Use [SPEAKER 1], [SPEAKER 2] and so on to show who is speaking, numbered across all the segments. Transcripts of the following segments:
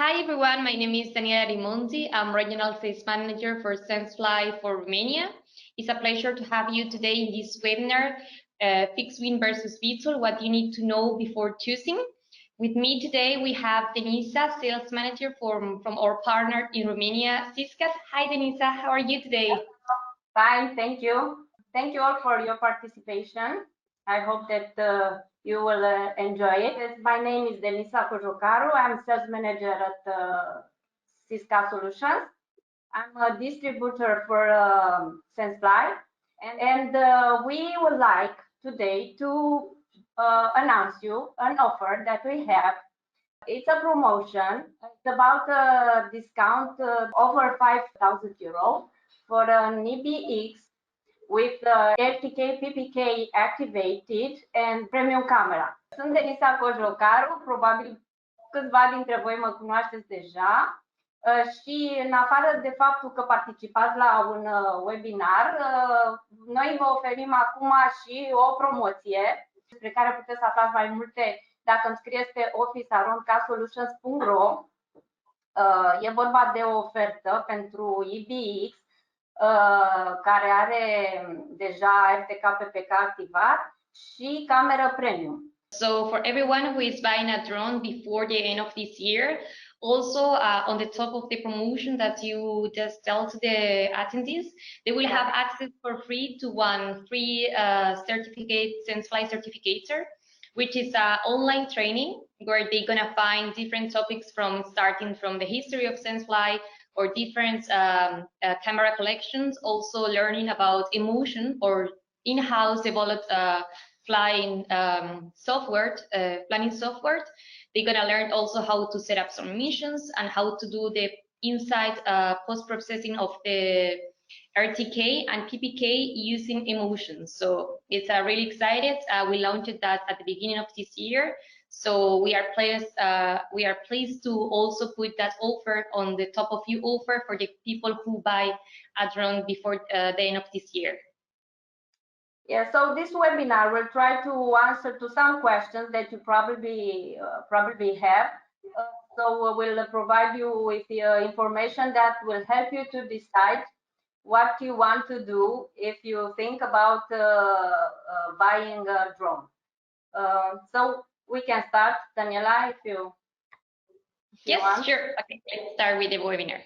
[SPEAKER 1] Hi everyone, my name is Daniela Rimonti. I'm Regional Sales Manager for SenseFly for Romania. It's a pleasure to have you today in this webinar, Fixed Wing versus VTOL, what you need to know before choosing. With me today, we have Denisa, Sales Manager from our partner in Romania, Siscat. Hi Denisa, how are you today?
[SPEAKER 2] Fine, thank you. Thank you all for your participation. I hope that you will enjoy it. My name is Denisa Cojocaru. I'm sales manager at Cisca Solutions. I'm a distributor for SenseFly, and we would like today to announce you an offer that we have. It's a promotion. It's about a discount over 5,000 euro for an EBX with RTK, PPK activated and premium camera. Sunt Denisa Cojocaru, probabil câțiva dintre voi mă cunoașteți deja și în afară de faptul că participați la un webinar, noi vă oferim acum și o promoție despre care puteți să aflați mai multe dacă îmi scrieți pe office@casolutions.ro. E vorba de o ofertă pentru EBX care are deja RTK PPK activat și cameră premium.
[SPEAKER 1] So for everyone who is buying a drone before the end of this year, also on the top of the promotion that you just tell to the attendees, they will have access for free to one free certificate, SenseFly certificator, which is an online training where they're gonna find different topics starting from the history of SenseFly or different camera collections, also learning about emotion or in-house developed flying software, planning software. They're gonna learn also how to set up some missions and how to do the inside post-processing of the RTK and PPK using emotions. So it's really excited. We launched that at the beginning of this year. So we are pleased to also put that offer on the top of your offer for the people who buy a drone before the end of this year.
[SPEAKER 2] Yeah, so this webinar will try to answer to some questions that you probably have. So we'll provide you with the information that will help you to decide what you want to do if you think about buying a drone. So we can start, Daniela, if you
[SPEAKER 1] yes,
[SPEAKER 2] want.
[SPEAKER 1] Sure. Okay, let's start with the webinar.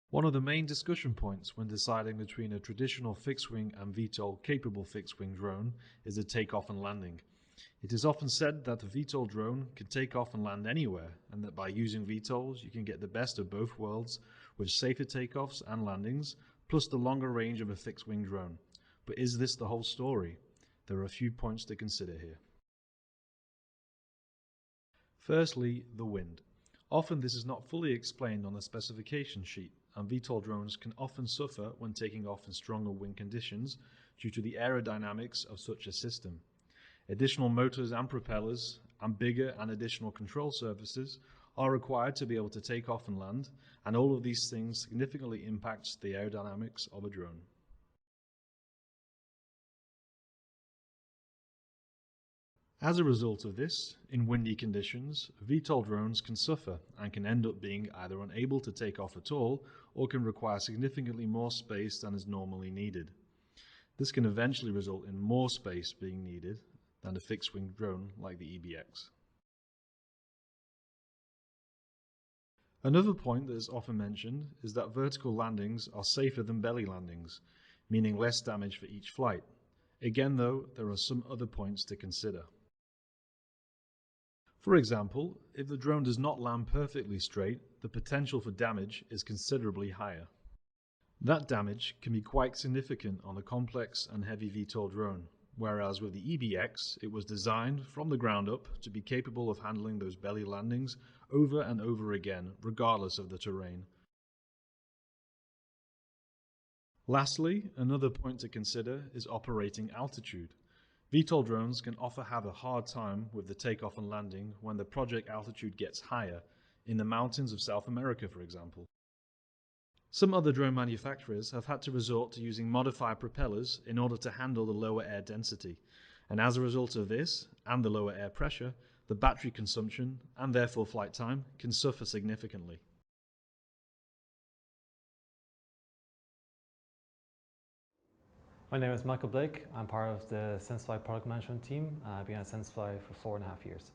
[SPEAKER 3] One of the main discussion points when deciding between a traditional fixed-wing and VTOL capable fixed-wing drone is the takeoff and landing. It is often said that the VTOL drone can take off and land anywhere, and that by using VTOLs you can get the best of both worlds with safer takeoffs and landings, plus the longer range of a fixed-wing drone. But is this the whole story? There are a few points to consider here. Firstly, the wind. Often this is not fully explained on the specification sheet, and VTOL drones can often suffer when taking off in stronger wind conditions due to the aerodynamics of such a system. Additional motors and propellers, and bigger and additional control surfaces are required to be able to take off and land, and all of these things significantly impact the aerodynamics of a drone. As a result of this, in windy conditions, VTOL drones can suffer and can end up being either unable to take off at all or can require significantly more space than is normally needed. This can eventually result in more space being needed than a fixed-wing drone like the EBX. Another point that is often mentioned is that vertical landings are safer than belly landings, meaning less damage for each flight. Again though, there are some other points to consider. For example, if the drone does not land perfectly straight, the potential for damage is considerably higher. That damage can be quite significant on a complex and heavy VTOL drone, whereas with the EBX, it was designed from the ground up to be capable of handling those belly landings over and over again, regardless of the terrain. Lastly, another point to consider is operating altitude. VTOL drones can often have a hard time with the takeoff and landing when the project altitude gets higher, in the mountains of South America for example. Some other drone manufacturers have had to resort to using modified propellers in order to handle the lower air density, and as a result of this, and the lower air pressure, the battery consumption, and therefore flight time, can suffer significantly.
[SPEAKER 4] My name is Michael Blake. I'm part of the SenseFly product management team. I've been at SenseFly for 4.5 years.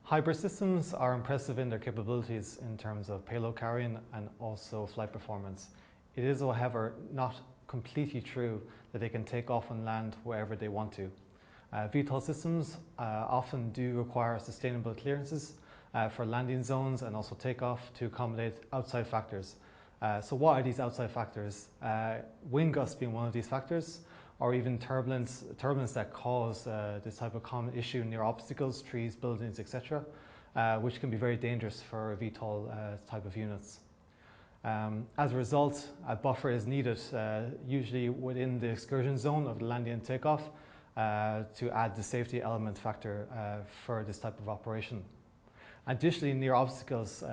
[SPEAKER 4] Hybrid systems are impressive in their capabilities in terms of payload carrying and also flight performance. It is, however, not completely true that they can take off and land wherever they want to. VTOL systems often do require sustainable clearances for landing zones and also takeoff to accommodate outside factors. So what are these outside factors? Wind gusts being one of these factors, or even turbulence that cause this type of common issue near obstacles, trees, buildings, etc., which can be very dangerous for VTOL type of units. As a result, a buffer is needed, usually within the excursion zone of the landing and takeoff, to add the safety element factor for this type of operation. Additionally, near obstacles,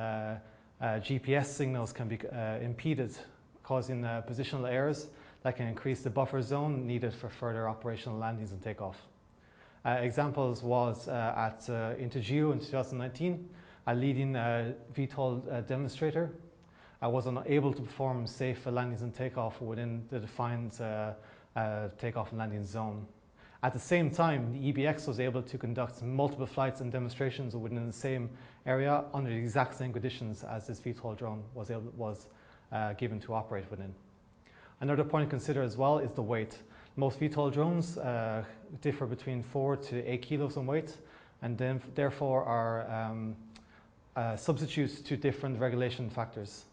[SPEAKER 4] GPS signals can be impeded, causing positional errors that can increase the buffer zone needed for further operational landings and takeoff. Examples was at InterGeo in 2019, a leading VTOL demonstrator was unable to perform safe landings and takeoff within the defined takeoff and landing zone. At the same time, the EBX was able to conduct multiple flights and demonstrations within the same area under the exact same conditions as this VTOL drone was given to operate within. Another point to consider as well is the weight. Most VTOL drones differ between 4 to 8 kilos in weight, and then therefore are substitutes to different regulation factors.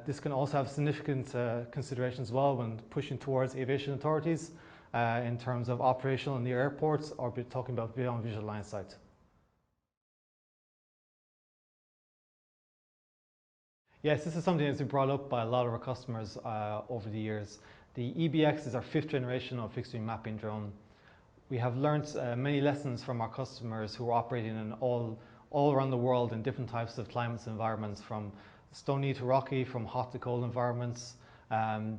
[SPEAKER 4] This can also have significant considerations as well when pushing towards aviation authorities in terms of operational near airports, or talking about beyond visual line of sight. Yes, this is something that's been brought up by a lot of our customers over the years. The EBX is our 5th generation of fixed wing mapping drone. We have learned many lessons from our customers who are operating in all around the world in different types of climates and environments, from stony to rocky, from hot to cold environments.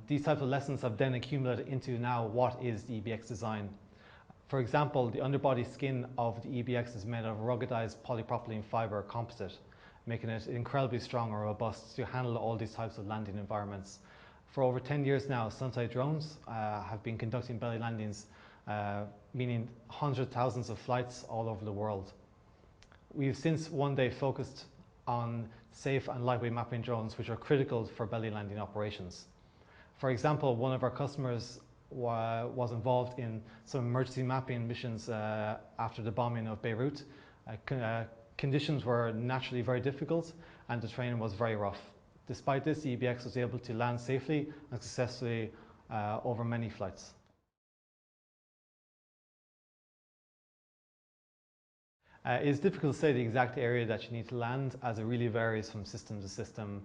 [SPEAKER 4] These types of lessons have then accumulated into now what is the EBX design. For example, the underbody skin of the EBX is made of ruggedized polypropylene fiber composite, making it incredibly strong and robust to handle all these types of landing environments. For over 10 years now, Sunside drones have been conducting belly landings, meaning hundreds of thousands of flights all over the world. We've since one day focused on safe and lightweight mapping drones, which are critical for belly landing operations. For example, one of our customers was involved in some emergency mapping missions after the bombing of Beirut. Conditions were naturally very difficult and the terrain was very rough. Despite this, the EBX was able to land safely and successfully over many flights. It's difficult to say the exact area that you need to land, as it really varies from system to system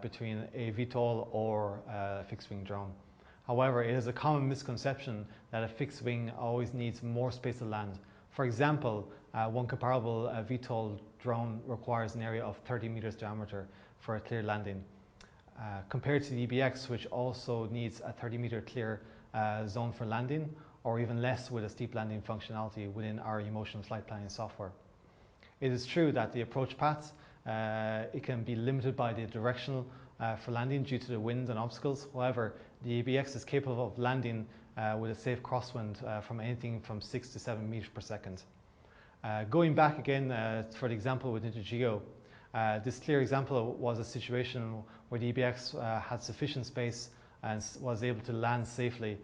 [SPEAKER 4] between a VTOL or a fixed wing drone. However, it is a common misconception that a fixed wing always needs more space to land. For example, one comparable VTOL drone requires an area of 30 meters diameter for a clear landing, compared to the EBX, which also needs a 30-meter clear zone for landing, or even less with a steep landing functionality within our emotional flight planning software. It is true that the approach path it can be limited by the directional for landing due to the wind and obstacles. However, the EBX is capable of landing with a safe crosswind from anything from 6 to 7 meters per second. Going back again for the example with InterGeo, this clear example was a situation where the EBX had sufficient space and was able to land safely,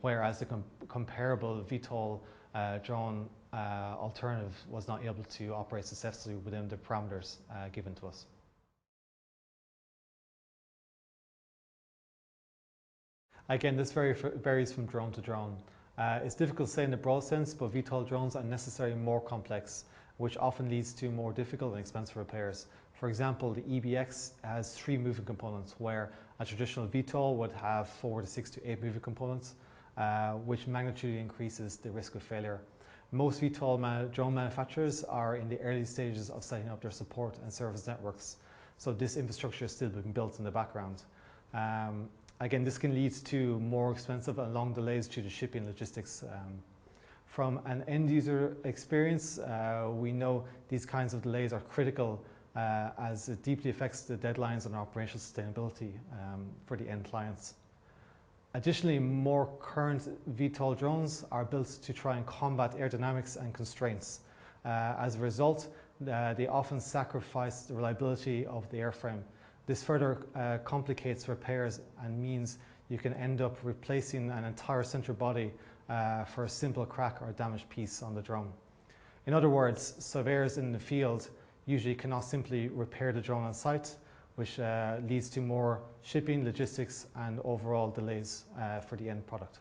[SPEAKER 4] whereas the comparable VTOL drone alternative was not able to operate successfully within the parameters given to us. Again, this varies from drone to drone. It's difficult to say in the broad sense, but VTOL drones are necessarily more complex, which often leads to more difficult and expensive repairs. For example, the EBX has 3 moving components, where a traditional VTOL would have 4 to 6 to 8 moving components, which magnitude increases the risk of failure. Most VTOL drone manufacturers are in the early stages of setting up their support and service networks, so this infrastructure is still being built in the background. Again, this can lead to more expensive and long delays due to shipping logistics. From an end user experience, we know these kinds of delays are critical as it deeply affects the deadlines and operational sustainability for the end clients. Additionally, more current VTOL drones are built to try and combat aerodynamics and constraints. As a result, they often sacrifice the reliability of the airframe. This further complicates repairs and means you can end up replacing an entire center body for a simple crack or damaged piece on the drone. In other words, surveyors in the field usually cannot simply repair the drone on site, which leads to more shipping, logistics, and overall delays for the end product.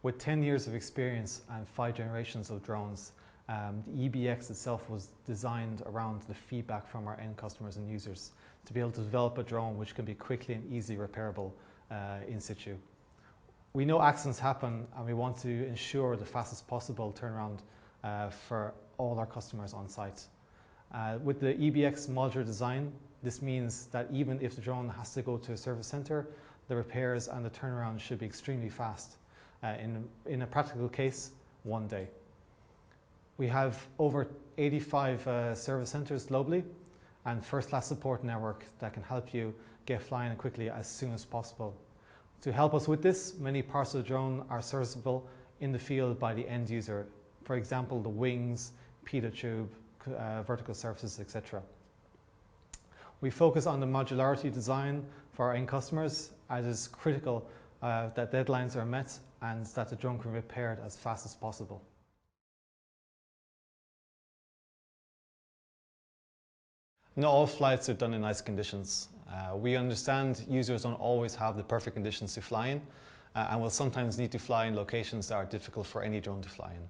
[SPEAKER 4] With 10 years of experience and 5 generations of drones, the EBX itself was designed around the feedback from our end customers and users to be able to develop a drone which can be quickly and easily repairable in situ. We know accidents happen and we want to ensure the fastest possible turnaround for all our customers on site. With the EBX modular design, this means that even if the drone has to go to a service center, the repairs and the turnaround should be extremely fast. In a practical case, 1 day. We have over 85 service centers globally and first-class support network that can help you get flying quickly as soon as possible. To help us with this, many parts of the drone are serviceable in the field by the end user. For example, the wings, pitot tube, vertical surfaces, etc. We focus on the modularity design for our end customers, as it is critical that deadlines are met and that the drone can be repaired as fast as possible. Not all flights are done in nice conditions. We understand users don't always have the perfect conditions to fly in and will sometimes need to fly in locations that are difficult for any drone to fly in.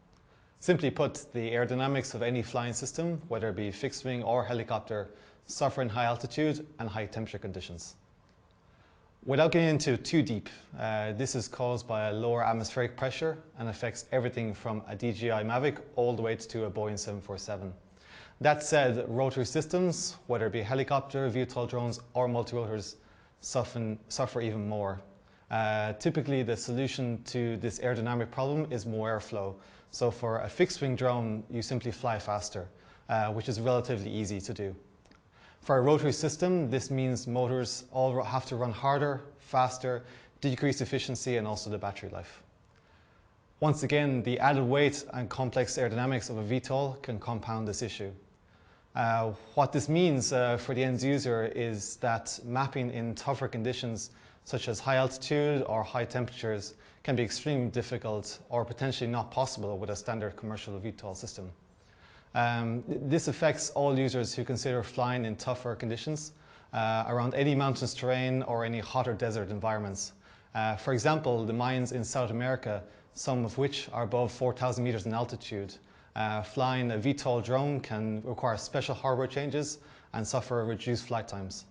[SPEAKER 4] Simply put, the aerodynamics of any flying system, whether it be fixed wing or helicopter, suffer in high altitude and high temperature conditions. Without getting into too deep, this is caused by a lower atmospheric pressure and affects everything from a DJI Mavic all the way to a Boeing 747. That said, rotary systems, whether it be helicopter, VTOL drones or multirotors, suffer even more. Typically, the solution to this aerodynamic problem is more airflow. So for a fixed wing drone, you simply fly faster, which is relatively easy to do. For a rotary system, this means motors all have to run harder, faster, decrease efficiency and also the battery life. Once again, the added weight and complex aerodynamics of a VTOL can compound this issue. What this means for the end user is that mapping in tougher conditions such as high altitude or high temperatures can be extremely difficult or potentially not possible with a standard commercial VTOL system. This affects all users who consider flying in tougher conditions around any mountainous terrain or any hotter desert environments. For example, the mines in South America, some of which are above 4,000 meters in altitude. Flying a VTOL drone can require special hardware changes and suffer reduced flight times.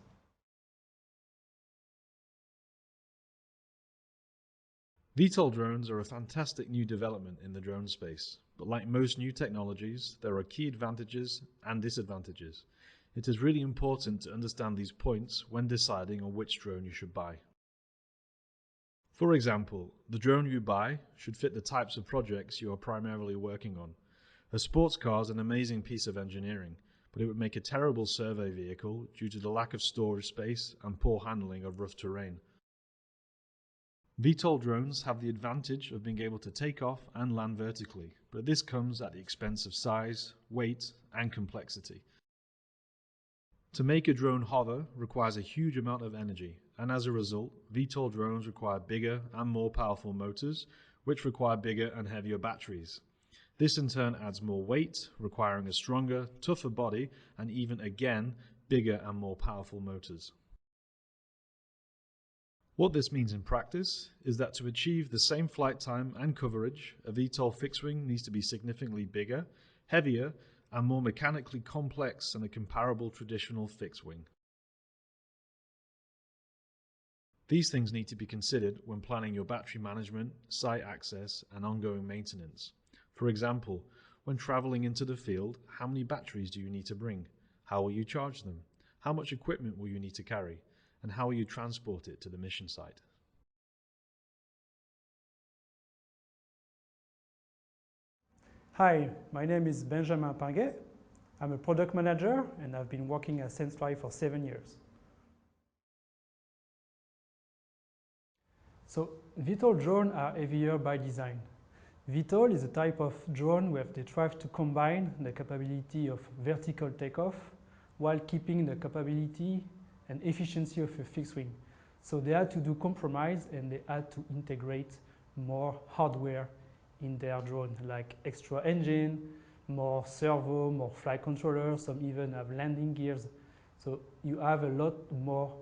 [SPEAKER 3] VTOL drones are a fantastic new development in the drone space, but like most new technologies, there are key advantages and disadvantages. It is really important to understand these points when deciding on which drone you should buy. For example, the drone you buy should fit the types of projects you are primarily working on. A sports car is an amazing piece of engineering, but it would make a terrible survey vehicle due to the lack of storage space and poor handling of rough terrain. VTOL drones have the advantage of being able to take off and land vertically, but this comes at the expense of size, weight, and complexity. To make a drone hover requires a huge amount of energy, and as a result, VTOL drones require bigger and more powerful motors, which require bigger and heavier batteries. This in turn adds more weight, requiring a stronger, tougher body, and even again, bigger and more powerful motors. What this means in practice is that to achieve the same flight time and coverage, a VTOL fixed wing needs to be significantly bigger, heavier, and more mechanically complex than a comparable traditional fixed wing. These things need to be considered when planning your battery management, site access, and ongoing maintenance. For example, when traveling into the field, how many batteries do you need to bring? How will you charge them? How much equipment will you need to carry, and how will you transport it to the mission site?
[SPEAKER 5] Hi, my name is Benjamin Pinguet. I'm a product manager and I've been working at SenseFly for 7 years. So VTOL drones are heavier by design. VTOL is a type of drone where they try to combine the capability of vertical takeoff while keeping the capability and efficiency of a fixed wing. So they had to do compromise and they had to integrate more hardware in their drone, like extra engine, more servo, more flight controllers, some even have landing gears. So you have a lot more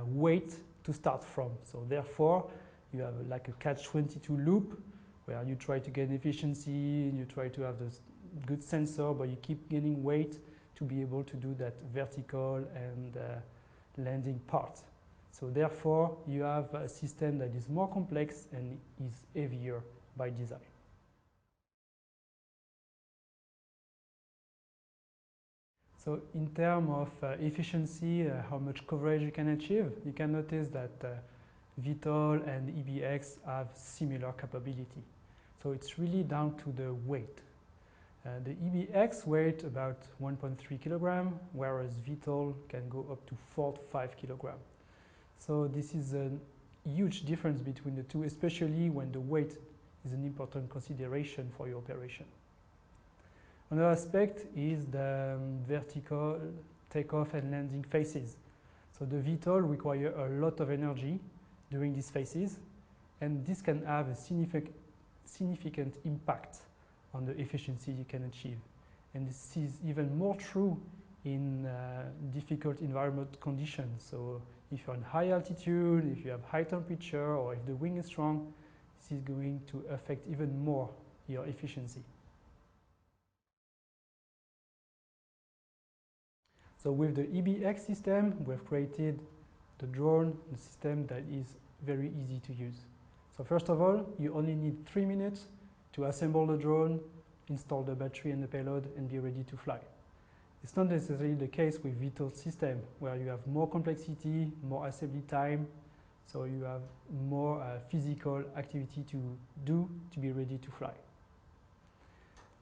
[SPEAKER 5] weight to start from. So therefore, you have like a catch-22 loop where you try to gain efficiency and you try to have this good sensor, but you keep gaining weight to be able to do that vertical and landing part. So therefore, you have a system that is more complex and is heavier by design. So in terms of efficiency, how much coverage you can achieve, you can notice that VTOL and EBX have similar capability. So it's really down to the weight. The EBX weight about 1.3 kilogram, whereas VTOL can go up to 4 to 5 kilogram. So this is a huge difference between the two, especially when the weight is an important consideration for your operation. Another aspect is the vertical takeoff and landing phases. So the VTOL require a lot of energy during these phases, and this can have a significant impact on the efficiency you can achieve. And this is even more true in difficult environment conditions. So if you're on high altitude, if you have high temperature, or if the wind is strong, this is going to affect even more your efficiency. So with the EBX system, we've created the drone, the system that is very easy to use. So first of all, you only need 3 minutes to assemble the drone, install the battery and the payload, and be ready to fly. It's not necessarily the case with VTOL system, where you have more complexity, more assembly time, so you have more physical activity to do to be ready to fly.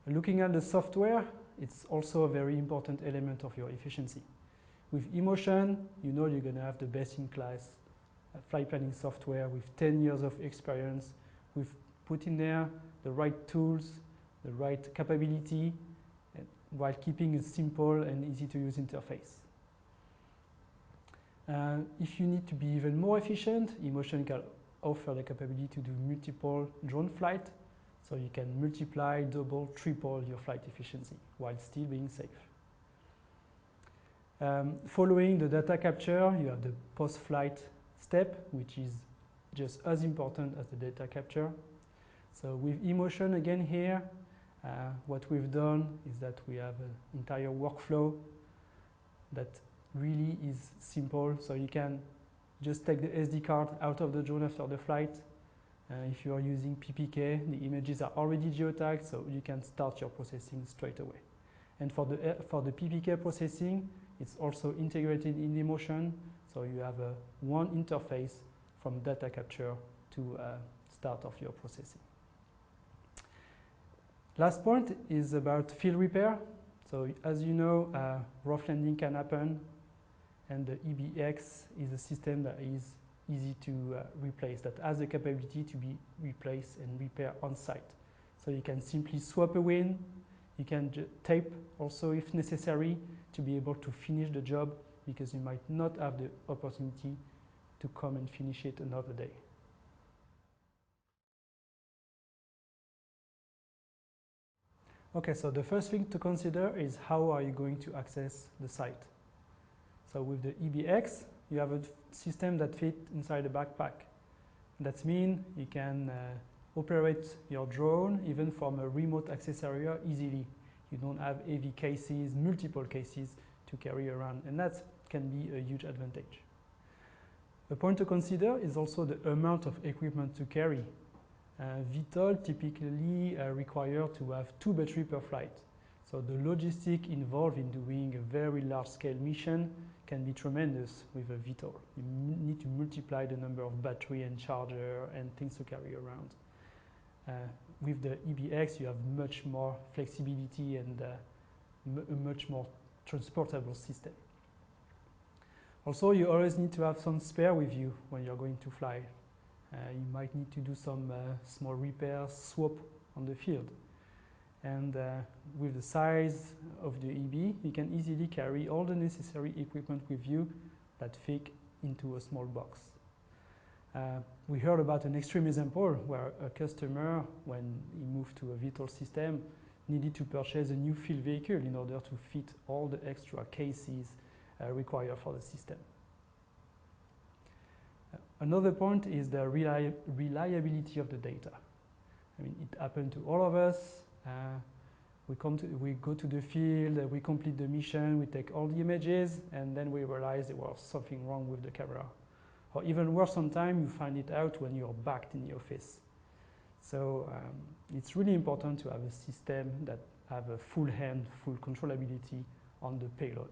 [SPEAKER 5] Looking at the software, it's also a very important element of your efficiency. With eMotion, you know you're going to have the best-in-class flight planning software with 10 years of experience. We've put in there the right tools, the right capability, while keeping a simple and easy-to-use interface. If you need to be even more efficient, eMotion can offer the capability to do multiple drone flights, so you can multiply, double, triple your flight efficiency while still being safe. Following the data capture, you have the post-flight step, which is just as important as the data capture. So with eMotion again here, what we've done is that we have an entire workflow that really is simple. So you can just take the SD card out of the drone after the flight. If you are using PPK, the images are already geotagged, so you can start your processing straight away. And for the PPK processing, it's also integrated in eMotion, so you have one interface from data capture to start off your processing. Last point is about field repair. So as you know, rough landing can happen, and the EBX is a system that is easy to replace, that has the capability to be replaced and repaired on site. So you can simply swap a wing, you can tape also if necessary to be able to finish the job, because you might not have the opportunity to come and finish it another day. Okay, so the first thing to consider is how are you going to access the site. So with the EBX, you have a system that fits inside a backpack. That means you can operate your drone even from a remote access area easily. You don't have heavy cases, multiple cases to carry around, and that can be a huge advantage. A point to consider is also the amount of equipment to carry. VTOL typically require to have 2 batteries per flight. So the logistic involved in doing a very large-scale mission can be tremendous with a VTOL. You need to multiply the number of battery and charger and things to carry around. With the EBX, you have much more flexibility and a much more transportable system. Also, you always need to have some spare with you when you're going to fly. You might need to do some small repairs, swap on the field. And with the size of the EB, you can easily carry all the necessary equipment with you that fit into a small box. We heard about an extreme example where a customer, when he moved to a VTOL system, needed to purchase a new field vehicle in order to fit all the extra cases required for the system. Another point is the reliability of the data. I mean, it happened to all of us. We go to the field, we complete the mission, we take all the images, and then we realize there was something wrong with the camera. Or even worse, sometimes you find it out when you're back in the office. So it's really important to have a system that have a full hand, full controllability on the payload.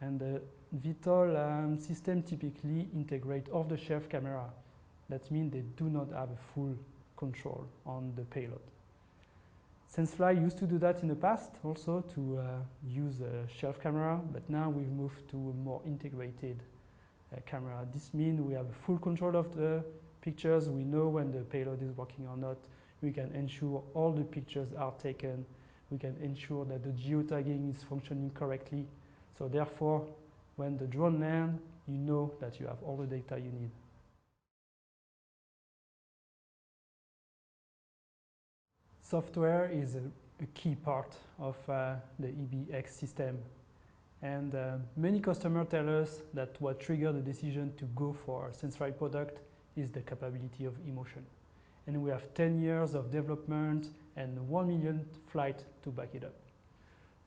[SPEAKER 5] And the VTOL system typically integrate off-the-shelf camera. That means they do not have a full control on the payload. SenseFly used to do that in the past also to use a shelf camera, but now we've moved to a more integrated camera. This means we have full control of the pictures. We know when the payload is working or not. We can ensure all the pictures are taken. We can ensure that the geotagging is functioning correctly. So therefore, when the drone lands, you know that you have all the data you need. Software is a key part of the EBX system. And many customers tell us that what triggered the decision to go for a SenseFly product is the capability of emotion. And we have 10 years of development and 1 million flights to back it up.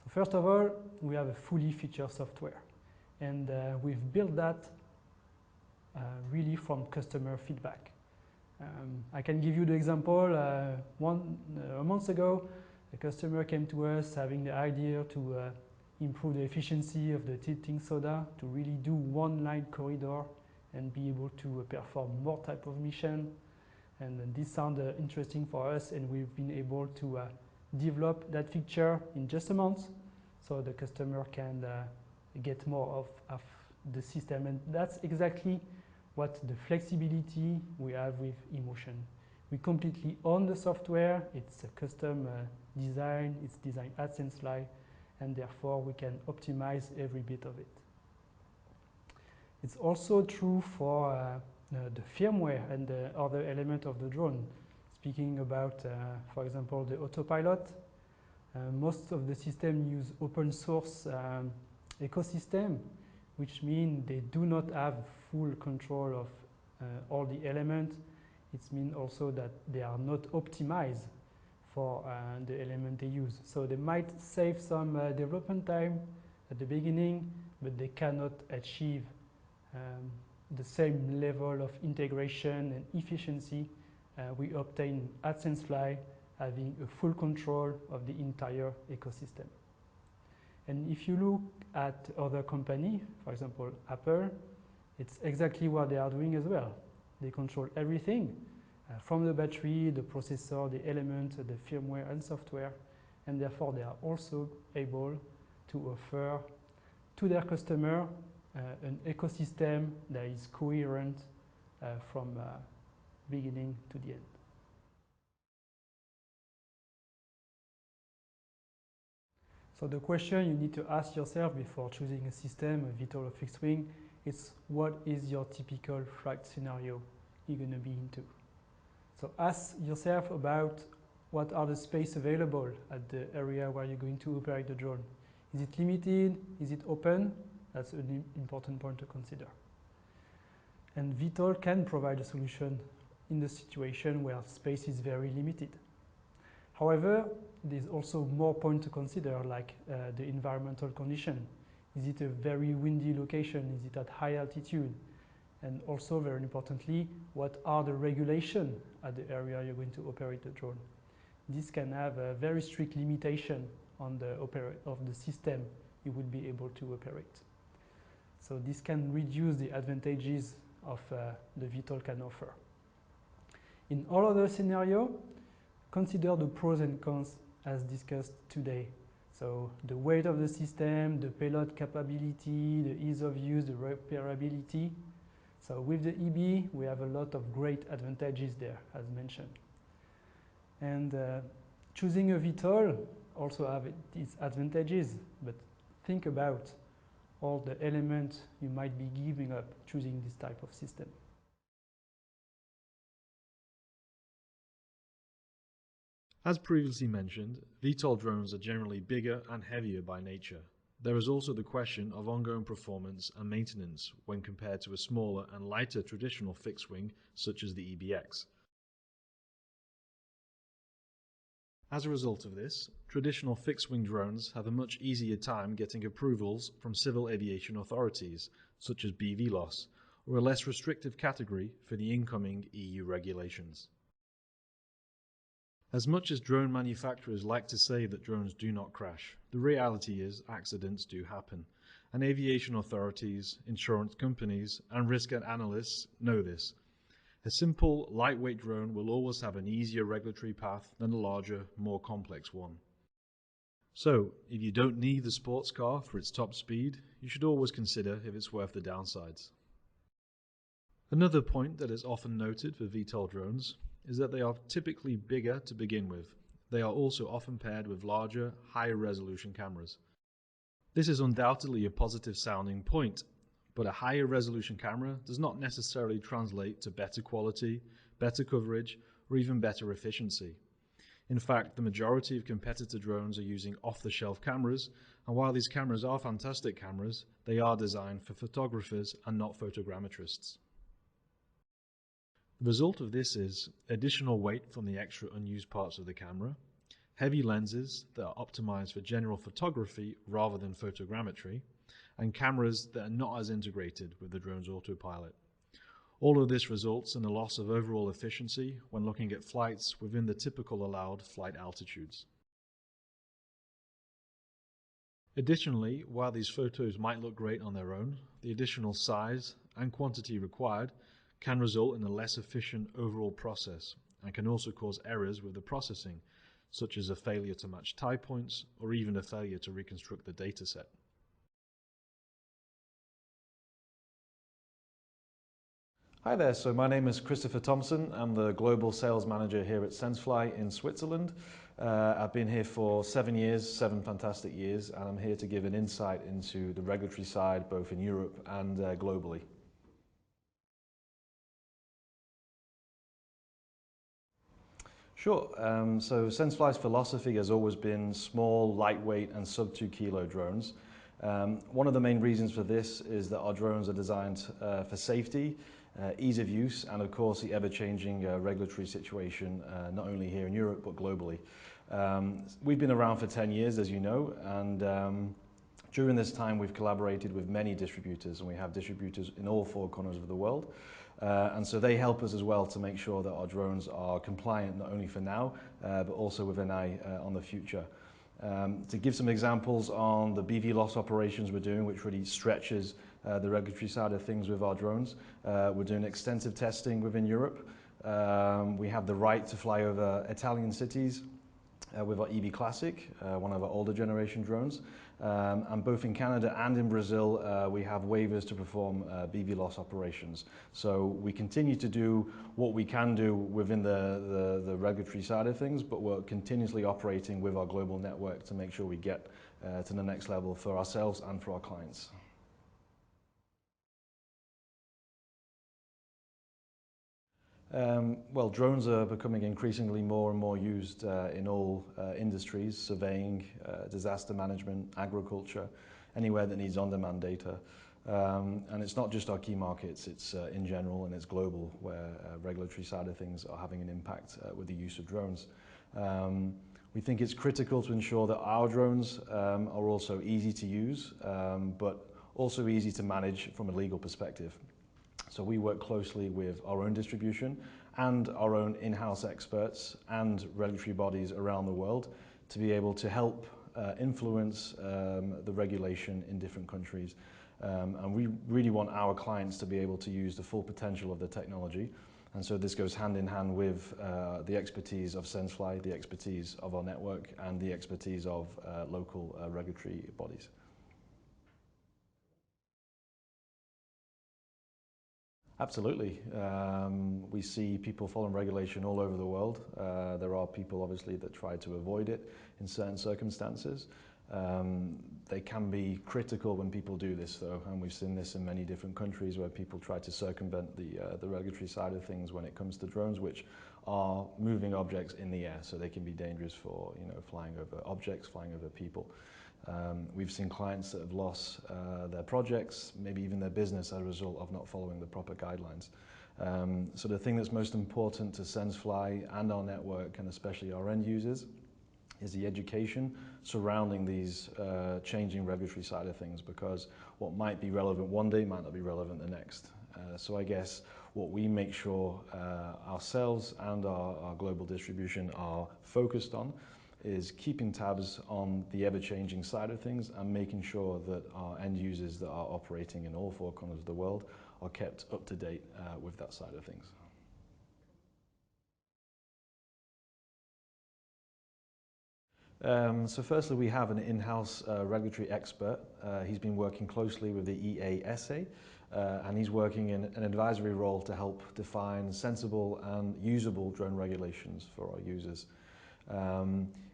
[SPEAKER 5] So first of all, we have a fully featured software. And we've built that really from customer feedback. I can give you the example. A month ago, a customer came to us having the idea to improve the efficiency of the tilting soda to really do one-line corridor and be able to perform more type of mission. And this sounded interesting for us, and we've been able to develop that feature in just a month, so the customer can get more of the system. And that's exactly what the flexibility we have with emotion. We completely own the software. It's a custom design. It's designed at SenseFly, and therefore we can optimize every bit of it. It's also true for the firmware and the other element of the drone. Speaking about, for example, the autopilot, most of the systems use open source ecosystem, which means they do not have full control of all the elements. It means also that they are not optimized for the element they use. So they might save some development time at the beginning, but they cannot achieve the same level of integration and efficiency we obtain at SenseFly, having a full control of the entire ecosystem. And if you look at other companies, for example, Apple, it's exactly what they are doing as well. They control everything from the battery, the processor, the element, the firmware and software, and therefore they are also able to offer to their customer an ecosystem that is coherent from beginning to the end. So the question you need to ask yourself before choosing a system, a VTOL or fixed wing, is what is your typical flight scenario you're going to be into? So ask yourself about what are the space available at the area where you're going to operate the drone. Is it limited? Is it open? That's an important point to consider. And VTOL can provide a solution in the situation where space is very limited. However, there's also more points to consider, like the environmental condition. Is it a very windy location? Is it at high altitude? And also, very importantly, what are the regulations at the area you're going to operate the drone? This can have a very strict limitation on the system you would be able to operate. So this can reduce the advantages of the VTOL can offer. In all other scenarios, consider the pros and cons as discussed today. So the weight of the system, the payload capability, the ease of use, the repairability. So with the EB, we have a lot of great advantages there, as mentioned. And choosing a VTOL also have its advantages, but think about all the elements you might be giving up choosing this type of system.
[SPEAKER 3] As previously mentioned, VTOL drones are generally bigger and heavier by nature. There is also the question of ongoing performance and maintenance when compared to a smaller and lighter traditional fixed wing such as the EBX. As a result of this, traditional fixed-wing drones have a much easier time getting approvals from civil aviation authorities, such as BVLOS, or a less restrictive category for the incoming EU regulations. As much as drone manufacturers like to say that drones do not crash, the reality is accidents do happen, and aviation authorities, insurance companies, and risk analysts know this. A simple, lightweight drone will always have an easier regulatory path than a larger, more complex one. So, if you don't need the sports car for its top speed, you should always consider if it's worth the downsides. Another point that is often noted for VTOL drones is that they are typically bigger to begin with. They are also often paired with larger, higher resolution cameras. This is undoubtedly a positive sounding point, but a higher resolution camera does not necessarily translate to better quality, better coverage, or even better efficiency. In fact, the majority of competitor drones are using off-the-shelf cameras, and while these cameras are fantastic cameras, they are designed for photographers and not photogrammetrists. The result of this is additional weight from the extra unused parts of the camera, heavy lenses that are optimized for general photography rather than photogrammetry, and cameras that are not as integrated with the drone's autopilot. All of this results in a loss of overall efficiency when looking at flights within the typical allowed flight altitudes. Additionally, while these photos might look great on their own, the additional size and quantity required can result in a less efficient overall process and can also cause errors with the processing, such as a failure to match tie points or even a failure to reconstruct the dataset.
[SPEAKER 6] Hi there, so my name is Christopher Thompson. I'm the Global Sales Manager here at SenseFly in Switzerland. I've been here for 7 years, 7 fantastic years, and I'm here to give an insight into the regulatory side, both in Europe and globally. Sure, so SenseFly's philosophy has always been small, lightweight, and sub 2 kilo drones. One of the main reasons for this is that our drones are designed for safety, ease of use, and of course the ever-changing regulatory situation, not only here in Europe but globally. We've been around for 10 years, as you know, and during this time we've collaborated with many distributors, and we have distributors in all 4 corners of the world. And so they help us as well to make sure that our drones are compliant not only for now, but also with an eye on the future. To give some examples on the BVLOS operations we're doing, which really stretches the regulatory side of things with our drones. We're doing extensive testing within Europe. We have the right to fly over Italian cities with our EB Classic, one of our older generation drones. And both in Canada and in Brazil, we have waivers to perform BVLOS operations. So we continue to do what we can do within the regulatory side of things, but we're continuously operating with our global network to make sure we get to the next level for ourselves and for our clients. Well, drones are becoming increasingly more and more used in all industries, surveying, disaster management, agriculture, anywhere that needs on-demand data. And it's not just our key markets, it's in general and it's global, where regulatory side of things are having an impact with the use of drones. We think it's critical to ensure that our drones are also easy to use, but also easy to manage from a legal perspective. So we work closely with our own distribution and our own in-house experts and regulatory bodies around the world to be able to help influence the regulation in different countries. And we really want our clients to be able to use the full potential of the technology. And so this goes hand in hand with the expertise of SenseFly, the expertise of our network, and the expertise of local regulatory bodies. Absolutely. We see people following regulation all over the world. There are people obviously that try to avoid it in certain circumstances. They can be critical when people do this though, and we've seen this in many different countries where people try to circumvent the regulatory side of things when it comes to drones, which are moving objects in the air, so they can be dangerous for flying over objects, flying over people. We've seen clients that have lost their projects, maybe even their business as a result of not following the proper guidelines. So the thing that's most important to SenseFly and our network, and especially our end users, is the education surrounding these changing regulatory side of things, because what might be relevant one day might not be relevant the next. So I guess what we make sure ourselves and our global distribution are focused on is keeping tabs on the ever-changing side of things and making sure that our end users that are operating in all four corners of the world are kept up to date with that side of things. So firstly, we have an in-house regulatory expert. He's been working closely with the EASA, and he's working in an advisory role to help define sensible and usable drone regulations for our users.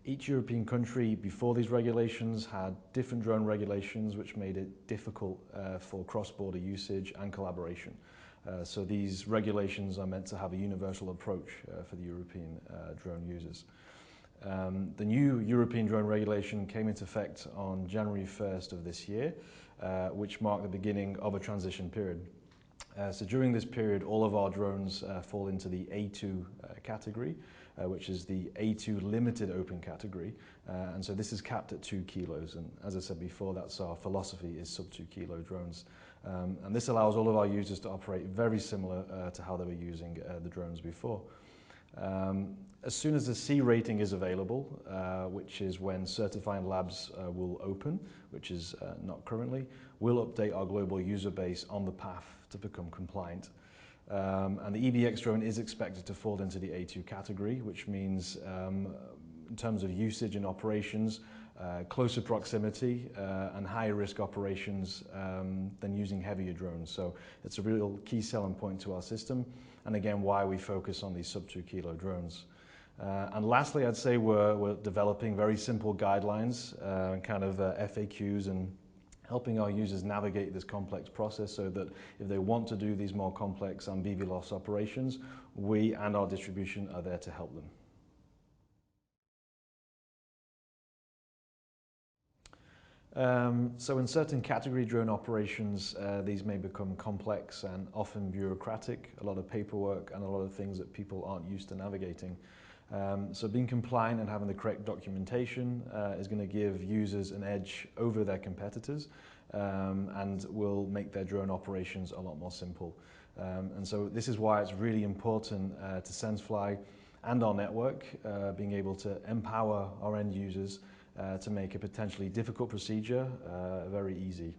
[SPEAKER 6] Each European country before these regulations had different drone regulations, which made it difficult for cross-border usage and collaboration. So these regulations are meant to have a universal approach for the European drone users. The new European drone regulation came into effect on January 1st of this year, which marked the beginning of a transition period. So during this period, all of our drones fall into the A2 category, which is the A2 limited open category. And so this is capped at 2 kilos. And as I said before, that's our philosophy, is sub 2 kilo drones. And this allows all of our users to operate very similar to how they were using the drones before. As soon as the C rating is available, which is when certifying labs will open, which is not currently, we'll update our global user base on the path to become compliant. And the EBX drone is expected to fall into the A2 category, which means in terms of usage and operations, closer proximity and higher risk operations than using heavier drones. So it's a real key selling point to our system, and again why we focus on these sub 2 kilo drones. And lastly, I'd say we're developing very simple guidelines, kind of FAQs, and helping our users navigate this complex process so that if they want to do these more complex and BVLOS operations, we and our distribution are there to help them. So in certain category drone operations, these may become complex and often bureaucratic, a lot of paperwork and a lot of things that people aren't used to navigating. So being compliant and having the correct documentation is going to give users an edge over their competitors and will make their drone operations a lot more simple. And so this is why it's really important to SenseFly and our network being able to empower our end users to make a potentially difficult procedure very easy.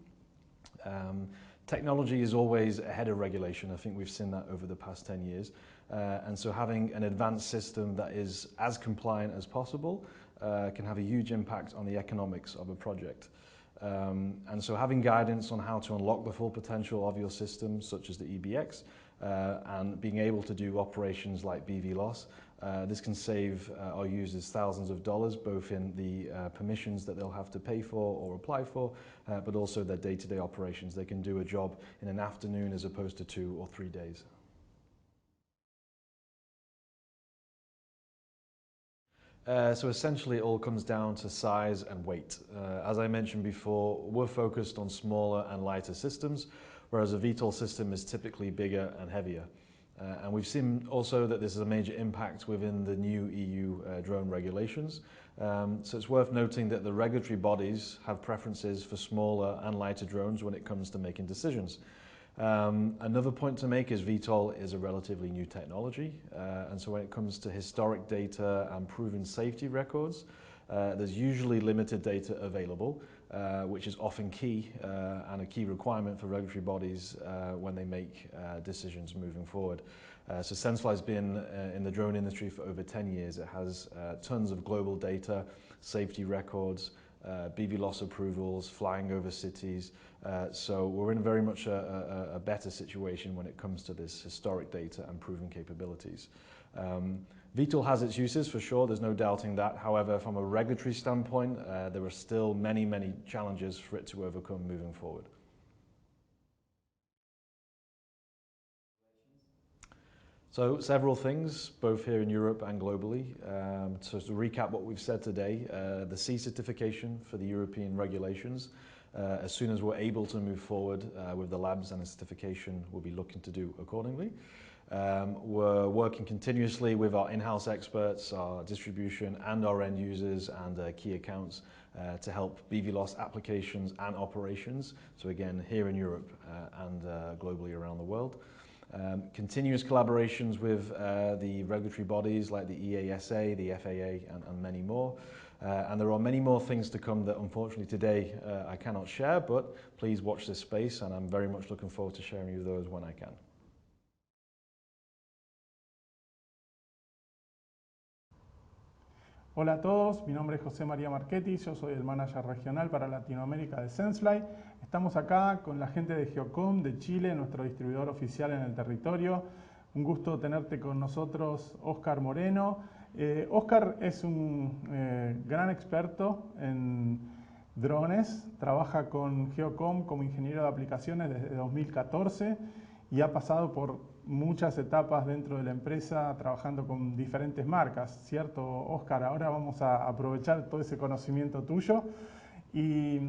[SPEAKER 6] Technology is always ahead of regulation. I think we've seen that over the past 10 years. And so having an advanced system that is as compliant as possible can have a huge impact on the economics of a project. And so having guidance on how to unlock the full potential of your system, such as the EBX, and being able to do operations like BVLOS, this can save our users thousands of dollars, both in the permissions that they'll have to pay for or apply for, but also their day-to-day operations. They can do a job in an afternoon as opposed to 2 or 3 days. So essentially it all comes down to size and weight. As I mentioned before, we're focused on smaller and lighter systems, whereas a VTOL system is typically bigger and heavier. And we've seen also that this is a major impact within the new EU drone regulations. So it's worth noting that the regulatory bodies have preferences for smaller and lighter drones when it comes to making decisions. Another point to make is VTOL is a relatively new technology, and so when it comes to historic data and proven safety records, there's usually limited data available, which is often key and a key requirement for regulatory bodies when they make decisions moving forward. So Sensefly's been in the drone industry for over 10 years. It has tons of global data, safety records, BVLOS approvals, flying over cities. So we're in very much a better situation when it comes to this historic data and proven capabilities. VTOL has its uses for sure, there's no doubting that. However, from a regulatory standpoint, there are still many, many challenges for it to overcome moving forward. So several things, both here in Europe and globally. So to recap what we've said today, the C certification for the European regulations. As soon as we're able to move forward with the labs and the certification, we'll be looking to do accordingly. We're working continuously with our in-house experts, our distribution and our end users and key accounts to help BVLOS applications and operations. So again, here in Europe and globally around the world. Continuous collaborations with the regulatory bodies like the EASA, the FAA and many more. And there are many more things to come that unfortunately today I cannot share, but please watch this space and I'm very much looking forward to sharing you those when I can.
[SPEAKER 7] Hola a todos, mi nombre es José María Marchetti, yo soy el manager regional para Latinoamérica de Sensefly. Estamos acá con la gente de Geocom de Chile, nuestro distribuidor oficial en el territorio. Un gusto tenerte con nosotros, Óscar Moreno. Óscar es un gran experto en drones, trabaja con Geocom como ingeniero de aplicaciones desde 2014 y ha pasado por muchas etapas dentro de la empresa trabajando con diferentes marcas, ¿cierto, Óscar? Ahora vamos a aprovechar todo ese conocimiento tuyo y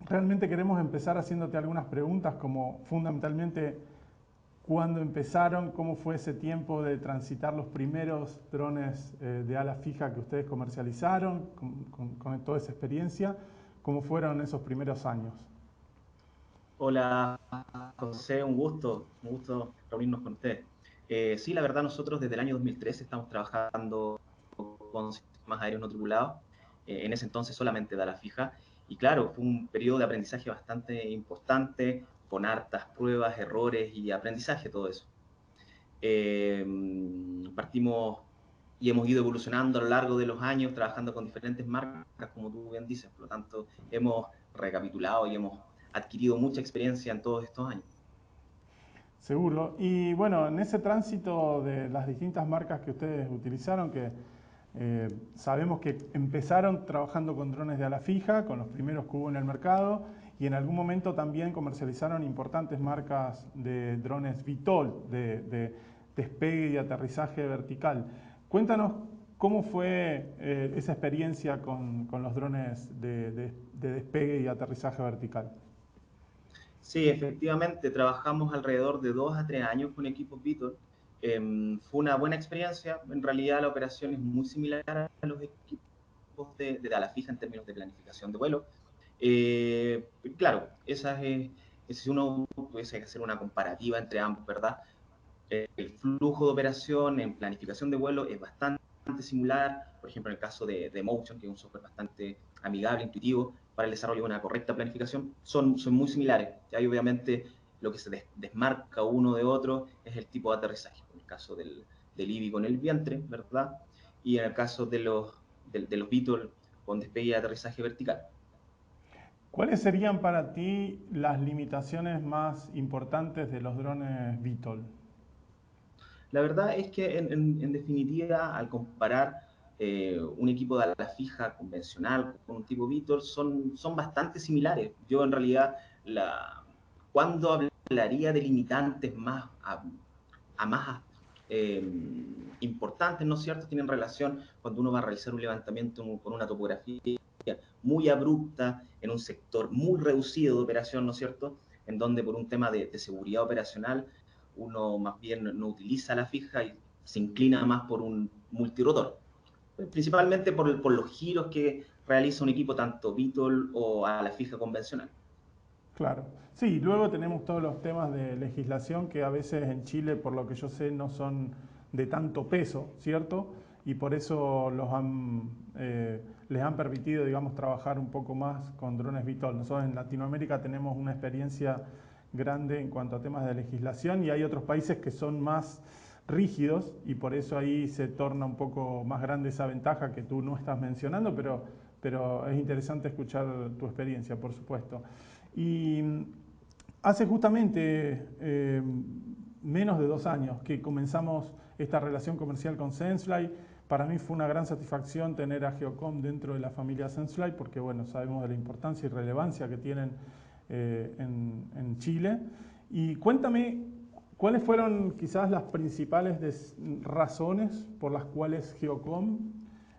[SPEAKER 7] realmente queremos empezar haciéndote algunas preguntas como fundamentalmente cuándo empezaron, cómo fue ese tiempo de transitar los primeros drones de ala fija que ustedes comercializaron, con toda esa experiencia, cómo fueron esos primeros años.
[SPEAKER 8] Hola José, un gusto reunirnos con ustedes. Sí, la verdad nosotros desde el año 2013 estamos trabajando con sistemas aéreos no tripulados, en ese entonces solamente de ala fija, y claro, fue un periodo de aprendizaje bastante importante, con hartas pruebas, errores y aprendizaje, todo eso. Partimos y hemos ido evolucionando a lo largo de los años, trabajando con diferentes marcas, como tú bien dices, por lo tanto hemos recapitulado y hemos adquirido mucha experiencia en todos estos años.
[SPEAKER 7] Seguro. Y bueno, en ese tránsito de las distintas marcas que ustedes utilizaron, que sabemos que empezaron trabajando con drones de ala fija, con los primeros que hubo en el mercado, y en algún momento también comercializaron importantes marcas de drones VTOL, de despegue y aterrizaje vertical. Cuéntanos cómo fue esa experiencia con los drones de despegue y aterrizaje vertical.
[SPEAKER 8] Sí, efectivamente, trabajamos alrededor de 2 a 3 años con equipos VTOL. Fue una buena experiencia. En realidad la operación es muy similar a los equipos de ala fija en términos de planificación de vuelo. Claro, si uno pudiese hacer una comparativa entre ambos, ¿verdad? El flujo de operación en planificación de vuelo es bastante similar. Por ejemplo, en el caso de Motion, que es un software bastante amigable, intuitivo, para el desarrollo de una correcta planificación, son muy similares. Y ahí obviamente lo que se desmarca uno de otro es el tipo de aterrizaje. En el caso del IBI con el vientre, ¿verdad? Y en el caso de los VTOL con despegue y aterrizaje vertical.
[SPEAKER 7] ¿Cuáles serían para ti las limitaciones más importantes de los drones VTOL?
[SPEAKER 8] La verdad es que en definitiva, al comparar un equipo de ala fija convencional con un tipo VTOL, son bastante similares. Yo en realidad, cuando hablaría de limitantes más más importantes, ¿no es cierto?, tienen relación cuando uno va a realizar un levantamiento con una topografía muy abrupta, en un sector muy reducido de operación, ¿no es cierto?, en donde por un tema de seguridad operacional uno más bien no utiliza la fija y se inclina más por un multirotor, principalmente por los giros que realiza un equipo tanto VTOL o a la fija convencional.
[SPEAKER 7] Claro. Sí, luego tenemos todos los temas de legislación que a veces en Chile, por lo que yo sé, no son de tanto peso, ¿cierto? y por eso les han permitido, digamos, trabajar un poco más con drones VTOL. Nosotros en Latinoamérica tenemos una experiencia grande en cuanto a temas de legislación y hay otros países que son más rígidos y por eso ahí se torna un poco más grande esa ventaja que tú no estás mencionando, pero es interesante escuchar tu experiencia, por supuesto. Y hace justamente menos de 2 años que comenzamos esta relación comercial con Sensefly. Para mí fue una gran satisfacción tener a Geocom dentro de la familia Sensefly porque, bueno, sabemos de la importancia y relevancia que tienen en Chile. Y cuéntame, ¿cuáles fueron quizás las principales razones por las cuales Geocom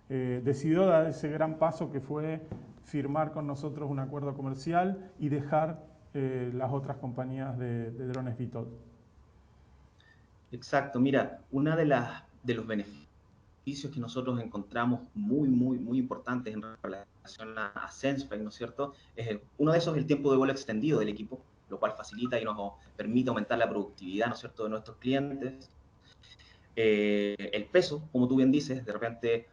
[SPEAKER 7] decidió dar ese gran paso que fue firmar con nosotros un acuerdo comercial y dejar las otras compañías de drones VTOL?
[SPEAKER 8] Exacto, mira, una de los beneficios que nosotros encontramos muy importantes en relación a Sensefly, ¿no es cierto? Uno de esos es el tiempo de vuelo extendido del equipo, lo cual facilita y nos permite aumentar la productividad, ¿no es cierto?, de nuestros clientes. El peso, como tú bien dices, de repente,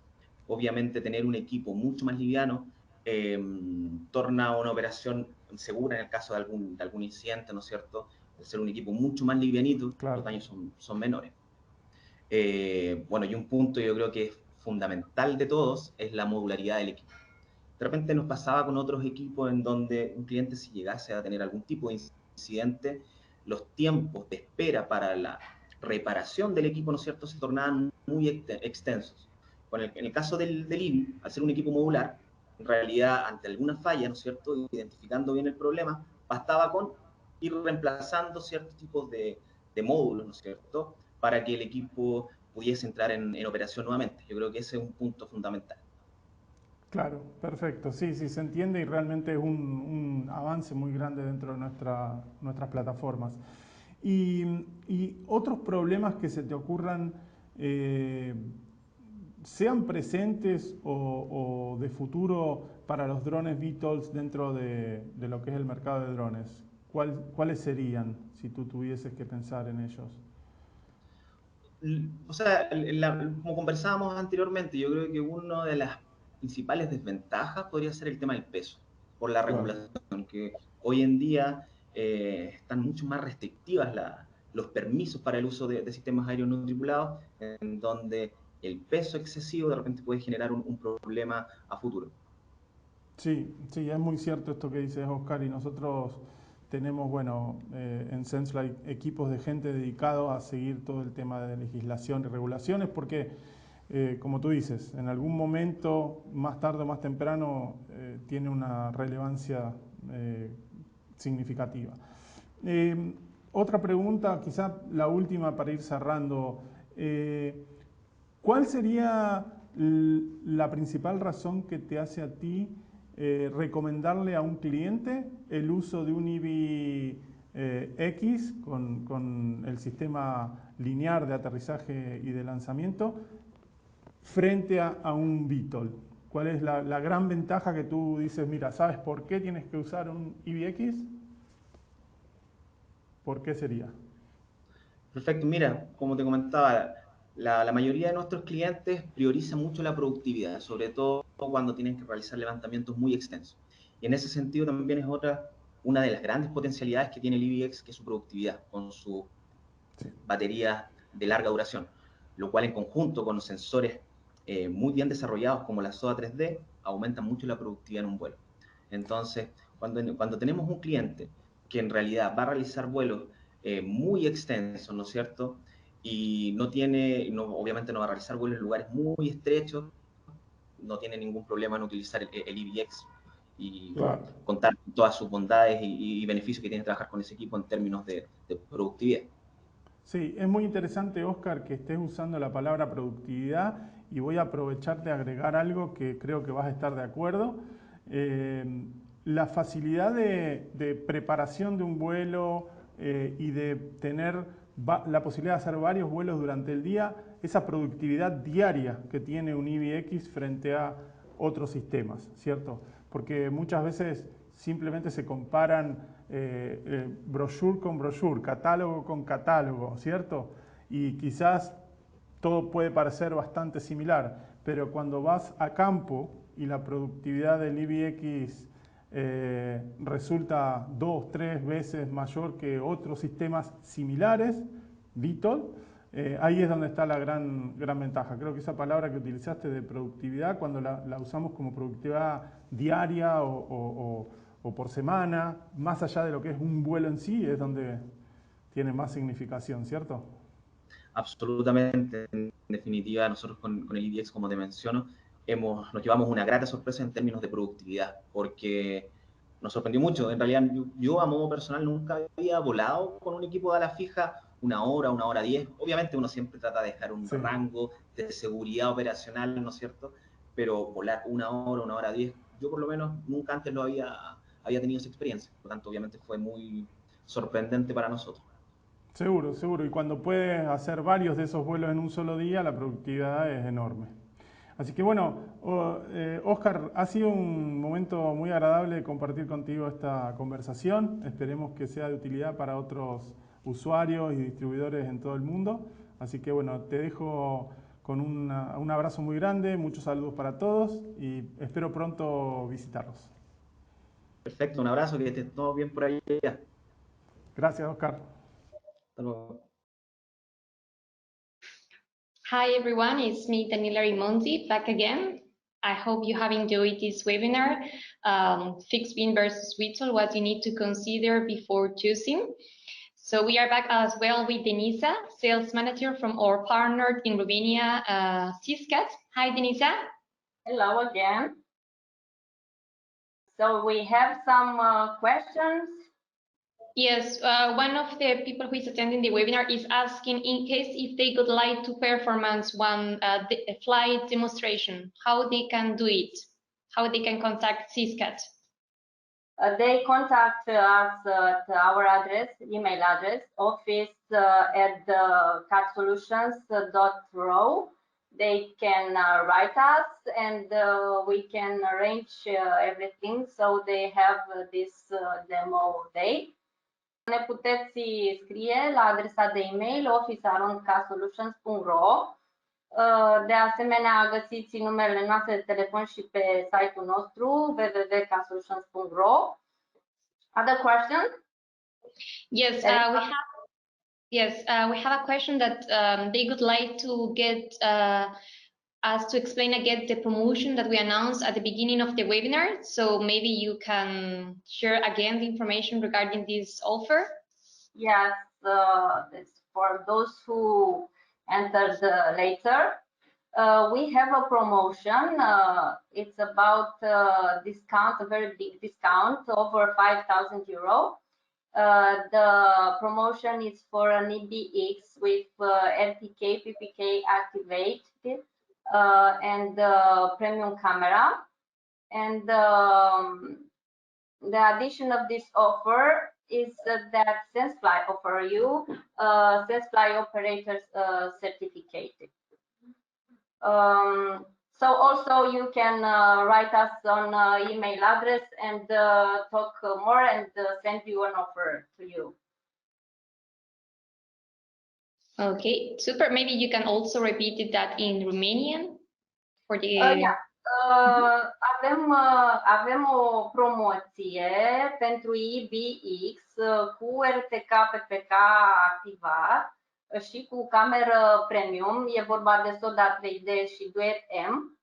[SPEAKER 8] obviamente, tener un equipo mucho más liviano torna una operación segura en el caso de algún incidente, ¿no es cierto? De ser un equipo mucho más livianito,
[SPEAKER 7] Claro.
[SPEAKER 8] los daños son menores. Bueno, y un punto yo creo que es fundamental de todos es la modularidad del equipo. De repente nos pasaba con otros equipos en donde un cliente, si llegase a tener algún tipo de incidente, los tiempos de espera para la reparación del equipo, ¿no es cierto?, se tornaban muy extensos. En el caso del IBI, al ser un equipo modular, en realidad, ante alguna falla, ¿no es cierto?, identificando bien el problema, bastaba con ir reemplazando ciertos tipos de módulos, ¿no es cierto?, para que el equipo pudiese entrar en operación nuevamente. Yo creo que ese es un punto fundamental.
[SPEAKER 7] Claro, perfecto. Sí, sí, se entiende y realmente es un avance muy grande dentro de nuestras plataformas. Y otros problemas que se te ocurran, sean presentes o de futuro para los drones VTOLs dentro de lo que es el mercado de drones, ¿cuáles serían si tú tuvieses que pensar en ellos?
[SPEAKER 8] O sea, como conversábamos anteriormente, yo creo que una de las principales desventajas podría ser el tema del peso, por la
[SPEAKER 7] Claro.
[SPEAKER 8] regulación, que hoy en día están mucho más restrictivas los permisos para el uso de sistemas aéreos no tripulados, en donde el peso excesivo de repente puede generar un problema a futuro.
[SPEAKER 7] Sí, sí, es muy cierto esto que dices, Oscar, y nosotros tenemos, bueno, en Sensefly equipos de gente dedicados a seguir todo el tema de legislación y regulaciones, porque, como tú dices, en algún momento, más tarde o más temprano, tiene una relevancia significativa. Otra pregunta, quizá la última para ir cerrando. ¿Cuál sería la principal razón que te hace a ti recomendarle a un cliente el uso de un IBI X con el sistema lineal de aterrizaje y de lanzamiento frente a un VTOL? ¿Cuál es la gran ventaja que tú dices, mira, ¿sabes por qué tienes que usar un IBX? ¿Por qué sería?
[SPEAKER 8] Perfecto, mira, como te comentaba, la mayoría de nuestros clientes prioriza mucho la productividad, sobre todo cuando tienen que realizar levantamientos muy extensos. Y en ese sentido también es una de las grandes potencialidades que tiene el IBX, que es su productividad, con sus baterías de larga duración, lo cual en conjunto con los sensores muy bien desarrollados como la SOA 3D, aumentan mucho la productividad en un vuelo. Entonces, cuando tenemos un cliente que en realidad va a realizar vuelos muy extensos, ¿no es cierto? Y obviamente no va a realizar vuelos en lugares muy estrechos, no tiene ningún problema en utilizar el IBX y
[SPEAKER 7] Claro.
[SPEAKER 8] contar con todas sus bondades y beneficios que tiene trabajar con ese equipo en términos de productividad.
[SPEAKER 7] Sí, es muy interesante, Oscar, que estés usando la palabra productividad y voy a aprovechar de agregar algo que creo que vas a estar de acuerdo. La facilidad de preparación de un vuelo y de tener la posibilidad de hacer varios vuelos durante el día, esa productividad diaria que tiene un IBX frente a otros sistemas, ¿cierto? Porque muchas veces simplemente se comparan brochure con brochure, catálogo con catálogo, ¿cierto? Y quizás todo puede parecer bastante similar, pero cuando vas a campo y la productividad del IBX resulta 2, 3 veces mayor que otros sistemas similares, VTOL, ahí es donde está la gran ventaja. Creo que esa palabra que utilizaste de productividad, cuando la usamos como productividad diaria o por semana, más allá de lo que es un vuelo en sí, es donde tiene más significación, ¿cierto?
[SPEAKER 8] Absolutamente, en definitiva, nosotros con el IDX, como te menciono, nos llevamos una grata sorpresa en términos de productividad, porque nos sorprendió mucho. En realidad, yo a modo personal nunca había volado con un equipo de ala fija 1 hora, 1 hora 10. Obviamente uno siempre trata de dejar un rango de seguridad operacional, ¿no es cierto? Pero volar 1 hora, 1 hora 10, yo por lo menos nunca antes había tenido esa experiencia. Por lo tanto, obviamente fue muy sorprendente para nosotros.
[SPEAKER 7] Seguro, seguro. Y cuando puedes hacer varios de esos vuelos en un solo día, la productividad es enorme. Así que bueno, Oscar, ha sido un momento muy agradable compartir contigo esta conversación. Esperemos que sea de utilidad para otros usuarios y distribuidores en todo el mundo. Así que bueno, te dejo con un abrazo muy grande, muchos saludos para todos y espero pronto visitarlos.
[SPEAKER 8] Perfecto, un abrazo, que estés todo bien por ahí.
[SPEAKER 7] Gracias, Oscar.
[SPEAKER 8] Hasta luego.
[SPEAKER 1] Hi everyone, it's me Daniela Rimonti back again. I hope you have enjoyed this webinar, fixed wing versus VTOL, what you need to consider before choosing. So we are back as well with Denisa, sales manager from our partner in Romania, Siscat. Hi Denisa.
[SPEAKER 2] Hello again. So we have some questions.
[SPEAKER 1] Yes, one of the people who is attending the webinar is asking in case if they would like to performance one flight demonstration, how they can do it, how they can contact Siscat.
[SPEAKER 2] They contact us at our address, email address, office@catsolutions.ro. They can write us and we can arrange everything so they have this demo day. Ne puteți scrie la adresa de e-mail office@catsolutions.ro. De asemenea, găsiți numerele noastre de telefon și pe site-ul nostru www.catsolutions.ro. Other questions?
[SPEAKER 1] Yes, we have a question that they would like to get us to explain again the promotion that we announced at the beginning of the webinar. So maybe you can share again the information regarding this offer.
[SPEAKER 2] Yes, for those who entered later. We have a promotion. It's about discount, a very big discount, over 5,000 euro. The promotion is for an EBX with LPK, PPK activated and premium camera. And the addition of this offer is that SenseFly offer you SenseFly operators certificate. So also you can write us on email address and talk more and send you an offer to you.
[SPEAKER 1] Okay, super. Maybe you can also repeat that in Romanian for the.
[SPEAKER 2] Yeah. Avem o promoție pentru EBX cu RTK PPK activat și cu cameră premium. E vorba de Soda 3D și Duet M.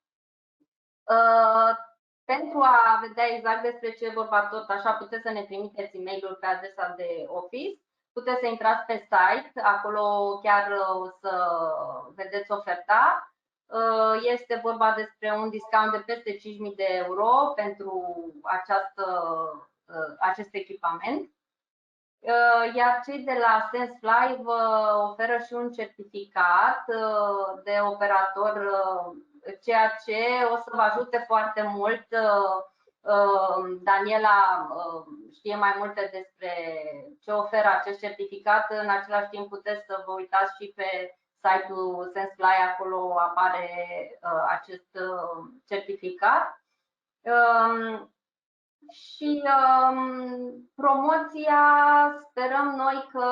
[SPEAKER 2] Pentru a vedea exact despre ce e vorba tot așa, puteți să ne trimiteți e-mail-ul pe adresa de office. Puteți să intrați pe site, acolo chiar o să vedeți oferta. Este vorba despre un discount de peste 5.000 de euro pentru acest echipament. Iar cei de la SenseFly vă oferă și un certificat de operator, ceea ce o să vă ajute foarte mult. Daniela știe mai multe despre ce oferă acest certificat. În același timp puteți să vă uitați și pe site-ul SenseFly, acolo apare acest certificat. Și promoția sperăm noi că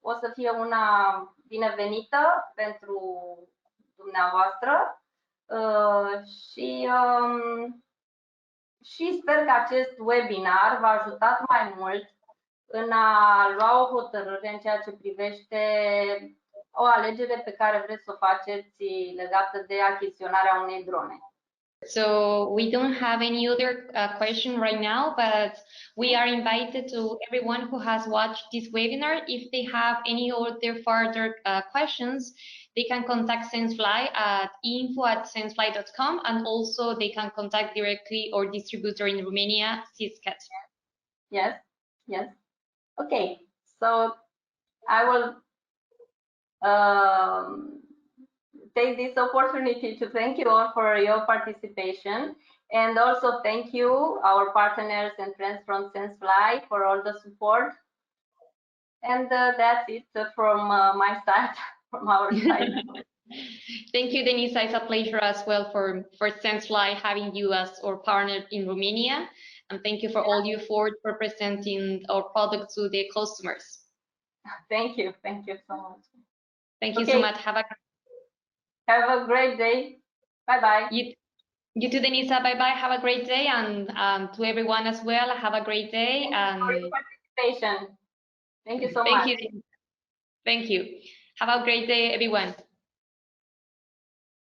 [SPEAKER 2] o să fie una binevenită pentru dumneavoastră și sper că acest webinar v-a ajutat mai mult în a lua o hotărâre în ceea ce privește o alegere pe care vreți să o faceți legată de achiziționarea unei drone.
[SPEAKER 1] So we don't have any other question right now, but we are invited to everyone who has watched this webinar. If they have any other further questions, they can contact Sensefly at info@sensefly.com, and also they can contact directly our distributor in Romania, Ciscat.
[SPEAKER 2] Yes, yes. Okay, so I will take this opportunity to thank you all for your participation, and also thank you our partners and friends from Sensefly for all the support. And that's it from my side, from our side.
[SPEAKER 1] Thank you, Denisa. It's a pleasure as well for Sensefly having you as our partner in Romania, and thank you for all your effort for presenting our product to the customers.
[SPEAKER 2] Thank you so much.
[SPEAKER 1] Thank you so much.
[SPEAKER 2] Have a great day. Bye bye.
[SPEAKER 1] You too, Denisa. Bye bye. Have a great day, and to everyone as well. Have a great day.
[SPEAKER 2] Thank you for your participation. Thank you so much.
[SPEAKER 1] Thank you. Have a great day, everyone.